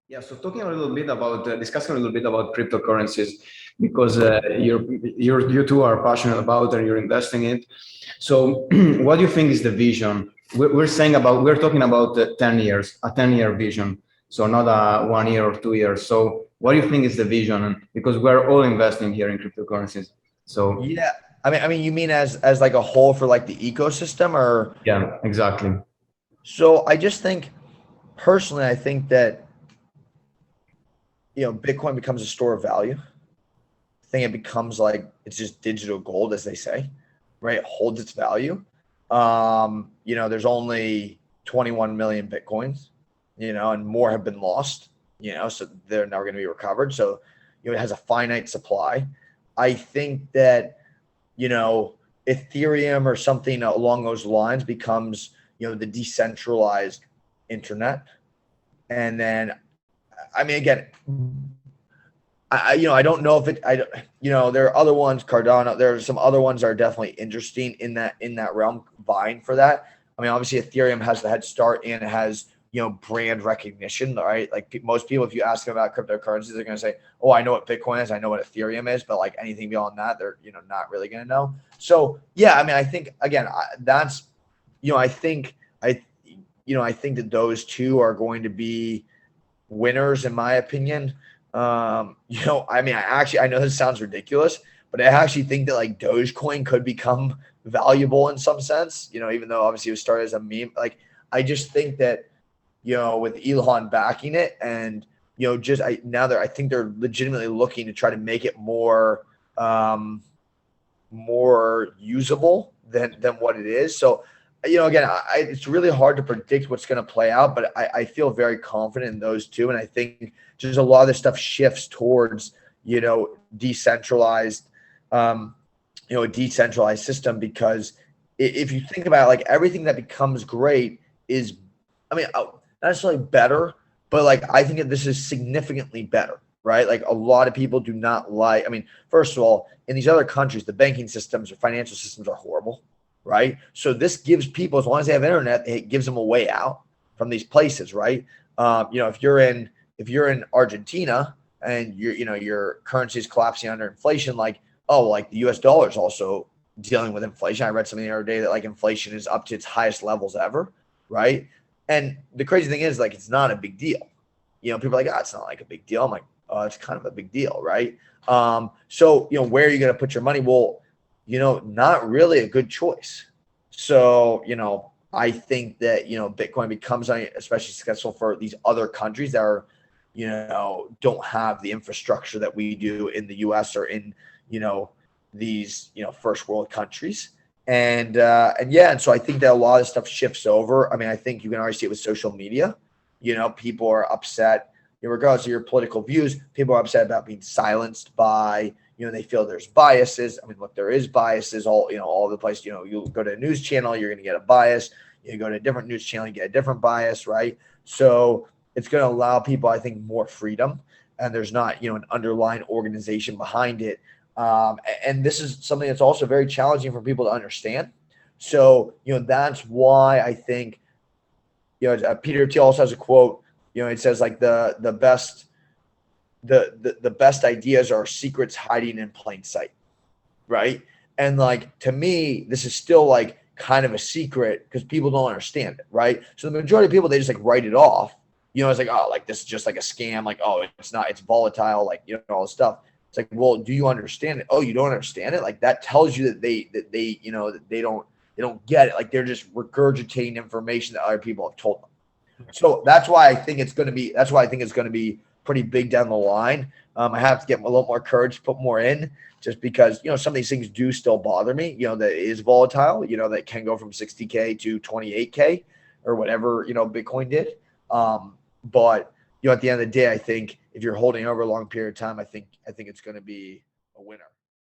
Yeah, so talking a little bit about discussing a little bit about cryptocurrencies because you two are passionate about and you're investing in it. So, what do you think is the vision? We're talking about 10 years, a 10-year vision. So not a 1 year or 2 years. So, what do you think is the vision? And because we're all investing here in cryptocurrencies. So, Yeah. I mean, you mean as like a whole for like the ecosystem or yeah, exactly. so I just think personally, I think that Bitcoin becomes a store of value. I think it becomes like it's just digital gold, as they say, right? It holds its value. There's only 21 million Bitcoins, and more have been lost, so they're never going to be recovered. So, it has a finite supply. I think that, you know, Ethereum or something along those lines becomes, the decentralized internet. And then, I mean, again, I don't know if it, there are other ones, Cardano, there are some other ones that are definitely interesting in that realm, vying for that. I mean, obviously Ethereum has the head start and it has, brand recognition, right? Like most people, if you ask them about cryptocurrencies, they're going to say, oh, I know what Bitcoin is. I know what Ethereum is, but like anything beyond that, they're, not really going to know. So yeah, I mean, I think again, that's, I think, I think that those two are going to be winners in my opinion. I mean, I know this sounds ridiculous, but I actually think that like Dogecoin could become valuable in some sense, even though obviously it was started as a meme. Like, I just think that, with Elon backing it and, I think they're legitimately looking to try to make it more usable than what it is. So, again, it's really hard to predict what's going to play out, but I feel very confident in those two. And I think just a lot of this stuff shifts towards, decentralized, a decentralized system, because if you think about it, like everything that becomes great is, I mean, not necessarily better, but like I think that this is significantly better, right? Like a lot of people do not like, I mean, first of all, in these other countries, the banking systems or financial systems are horrible, right? So this gives people, as long as they have internet, it gives them a way out from these places, right? If you're in Argentina and your currency is collapsing under inflation, like, oh, like the U.S. dollar is also dealing with inflation. I read something the other day that like inflation is up to its highest levels ever, right? And the crazy thing is, like, it's not a big deal. People are like, oh, it's not like a big deal. I'm like, oh, it's kind of a big deal, right? So, where are you going to put your money? Well, not really a good choice. So, I think that, Bitcoin becomes especially successful for these other countries that are, don't have the infrastructure that we do in the US or in, these, first world countries. And yeah, and so I think that a lot of stuff shifts over. I mean, I think you can already see it with social media. People are upset, regardless of your political views. People are upset about being silenced by, they feel there's biases. I mean, look, there is biases all over the place. You go to a news channel, you're going to get a bias. You go to a different news channel, you get a different bias, right? So it's going to allow people, I think, more freedom, and there's not, an underlying organization behind it. And this is something that's also very challenging for people to understand. So, that's why I think, Peter Thiel also has a quote. It says like the best the best ideas are secrets hiding in plain sight, right? And like to me, this is still like kind of a secret because people don't understand it, right? So the majority of people, they just like write it off. It's like, oh, like this is just like a scam, like, oh, it's not, it's volatile, like, all this stuff. It's like, well, do you understand it? Oh, you don't understand it? Like that tells you that they that they don't get it. Like they're just regurgitating information that other people have told them. So that's why I think it's going to be pretty big down the line. I have to get a little more courage to put more in, just because, some of these things do still bother me, that it is volatile, that can go from 60K to 28K or whatever, Bitcoin did. But, at the end of the day, I think if you're holding over a long period of time, I think it's going to be a winner.